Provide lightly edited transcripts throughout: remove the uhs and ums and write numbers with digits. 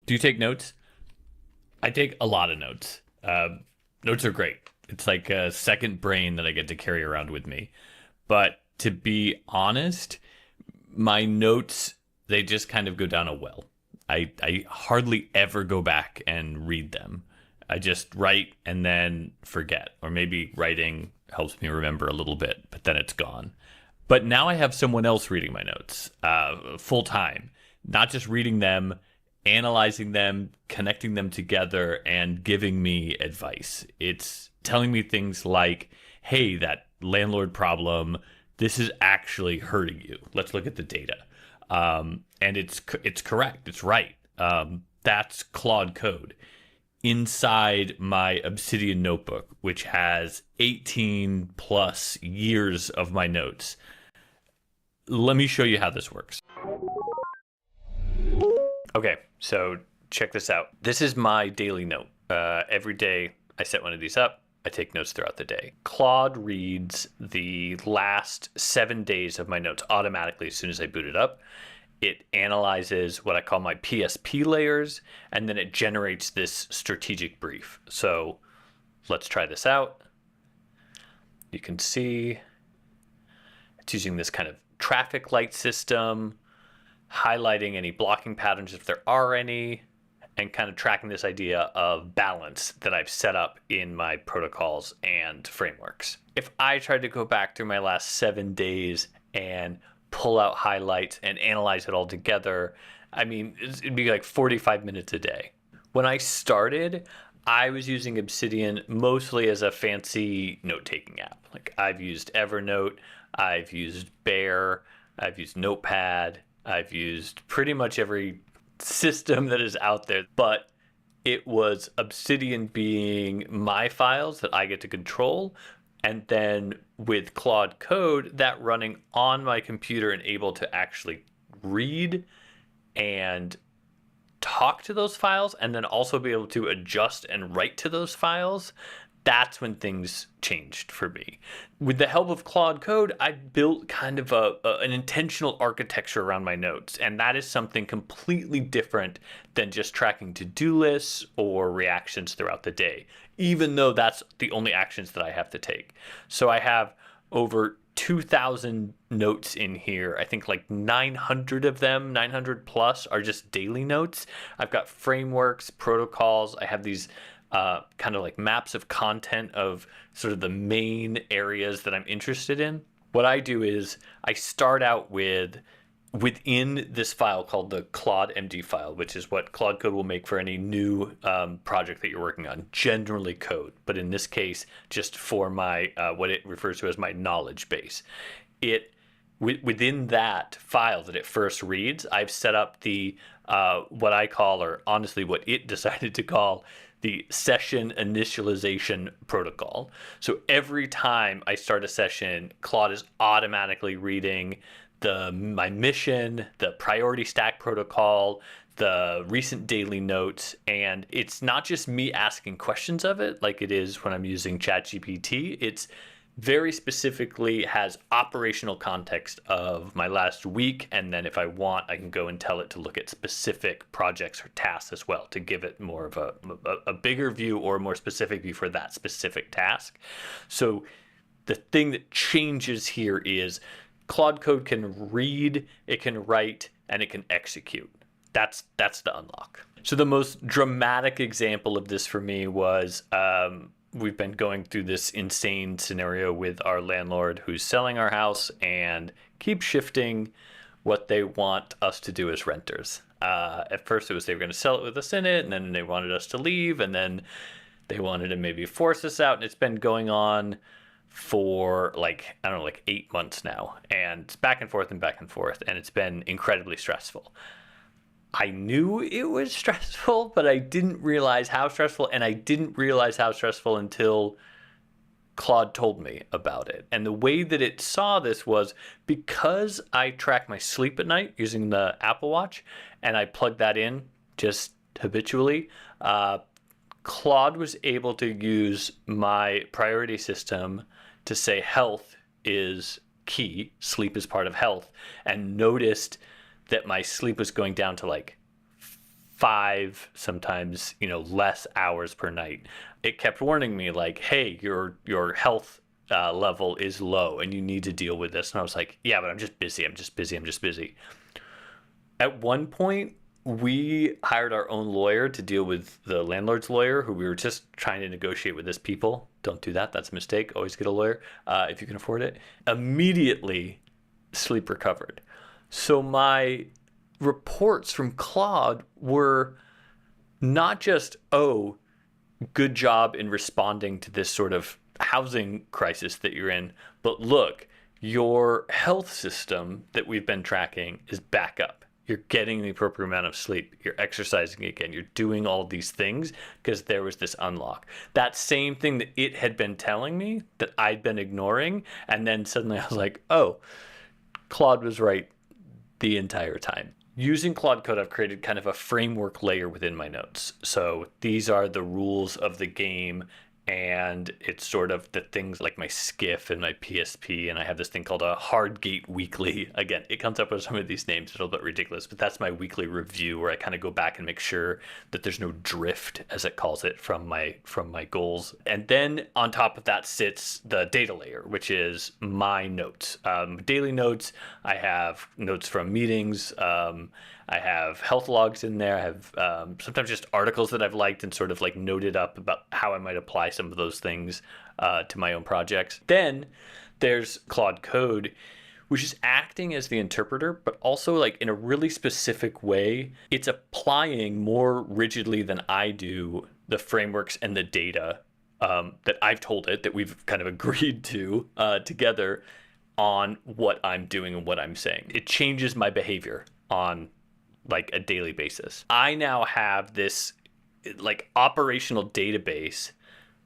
Do you take notes? I take a lot of notes. Notes are great. It's like a second brain that I get to carry around with me. But to be honest, my notes, they just kind of go down a well. I hardly ever go back and read them. I just write and then forget. Or maybe writing helps me remember a little bit, but then it's gone. But now I have someone else reading my notes full time, not just reading them, analyzing them, connecting them together, and giving me advice. It's telling me things like, hey, that landlord problem, this is actually hurting you. Let's look at the data. And it's correct. It's right. That's Claude Code inside my Obsidian notebook, which has 18 plus years of my notes. Let me show you how this works. Okay, so check this out. This is my daily note. Every day I set one of these up. I take notes throughout the day. Claude reads the last 7 days of my notes automatically as soon as I boot it up. It analyzes what I call my PSP layers, and then it generates this strategic brief. So let's try this out. You can see it's using this kind of traffic light system, highlighting any blocking patterns if there are any, and kind of tracking this idea of balance that I've set up in my protocols and frameworks. If I tried to go back through my last 7 days and pull out highlights and analyze it all together, I mean, it'd be like 45 minutes a day. When I started, I was using Obsidian mostly as a fancy note-taking app. Like I've used Evernote, I've used Bear, I've used Notepad, I've used pretty much every system that is out there, but it was Obsidian being my files that I get to control, and then with Claude Code, that running on my computer and able to actually read and talk to those files, and then also be able to adjust and write to those files. That's when things changed for me. With the help of Claude Code, I built kind of an intentional architecture around my notes, and that is something completely different than just tracking to-do lists or reactions throughout the day, even though that's the only actions that I have to take. So I have over 2,000 notes in here. I think like 900 of them, 900 plus, are just daily notes. I've got frameworks, protocols. I have these kind of like maps of content of sort of the main areas that I'm interested in. What I do is I start out within this file called the Claude.md file, which is what Claude Code will make for any new project that you're working on, generally code, but in this case, just for my what it refers to as my knowledge base. Within that file that it first reads, I've set up the what I call, or honestly what it decided to call, the session initialization protocol. So every time I start a session, Claude is automatically reading my mission, the priority stack protocol, the recent daily notes, and it's not just me asking questions of it like it is when I'm using ChatGPT. It's very specifically has operational context of my last week, and then if I want, I can go and tell it to look at specific projects or tasks as well to give it more of a bigger view or a more specific view for that specific task. So the thing that changes here is Claude Code can read, it can write, and it can execute. That's the unlock. So the most dramatic example of this for me was we've been going through this insane scenario with our landlord who's selling our house and keeps shifting what they want us to do as renters. At first it was they were going to sell it with us in it, and then they wanted us to leave, and then they wanted to maybe force us out, and it's been going on for like 8 months now, and it's back and forth, and it's been incredibly stressful. I knew it was stressful, but I didn't realize how stressful, and I didn't realize how stressful until Claude told me about it. And the way that it saw this was because I track my sleep at night using the Apple Watch, and I plug that in just habitually, Claude was able to use my priority system to say health is key, sleep is part of health, and noticed that my sleep was going down to like 5, sometimes, less hours per night. It kept warning me like, hey, your health level is low and you need to deal with this. And I was like, yeah, but I'm just busy. I'm just busy. At one point, we hired our own lawyer to deal with the landlord's lawyer, who we were just trying to negotiate with his people. Don't do that. That's a mistake. Always get a lawyer if you can afford it. Immediately, sleep recovered. So my reports from Claude were not just, oh, good job in responding to this sort of housing crisis that you're in, but look, your health system that we've been tracking is back up. You're getting the appropriate amount of sleep. You're exercising again. You're doing all these things because there was this unlock. That same thing that it had been telling me that I'd been ignoring. And then suddenly I was like, oh, Claude was right the entire time. Using Claude Code, I've created kind of a framework layer within my notes. So these are the rules of the game, and it's sort of the things like my SKIF and my PSP, and I have this thing called a Hardgate Weekly. Again, it comes up with some of these names, it's a little bit ridiculous, but that's my weekly review where I kind of go back and make sure that there's no drift, as it calls it, from my goals. And then on top of that sits the data layer, which is my notes. Daily notes, I have notes from meetings, I have health logs in there. I have sometimes just articles that I've liked and sort of like noted up about how I might apply some of those things to my own projects. Then there's Claude Code, which is acting as the interpreter, but also like in a really specific way. It's applying more rigidly than I do the frameworks and the data that I've told it, that we've kind of agreed to together on what I'm doing and what I'm saying. It changes my behavior on like a daily basis. I now have this like operational database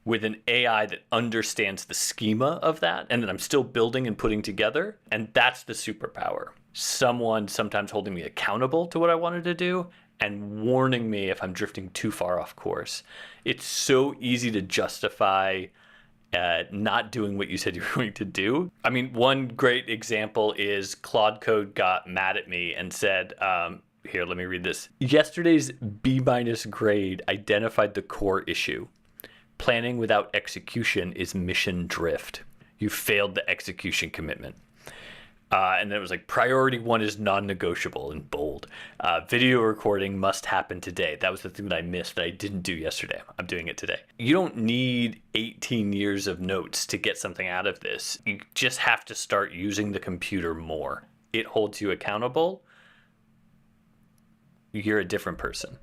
with an AI that understands the schema of that, and that I'm still building and putting together. And that's the superpower. Someone sometimes holding me accountable to what I wanted to do and warning me if I'm drifting too far off course. It's so easy to justify not doing what you said you were going to do. I mean, one great example is Claude Code got mad at me and said, here, let me read this. Yesterday's B- grade identified the core issue. Planning without execution is mission drift. You failed the execution commitment. And then it was like, priority 1 is non-negotiable in bold. Video recording must happen today. That was the thing that I missed that I didn't do yesterday. I'm doing it today. You don't need 18 years of notes to get something out of this. You just have to start using the computer more. It holds you accountable. You're a different person.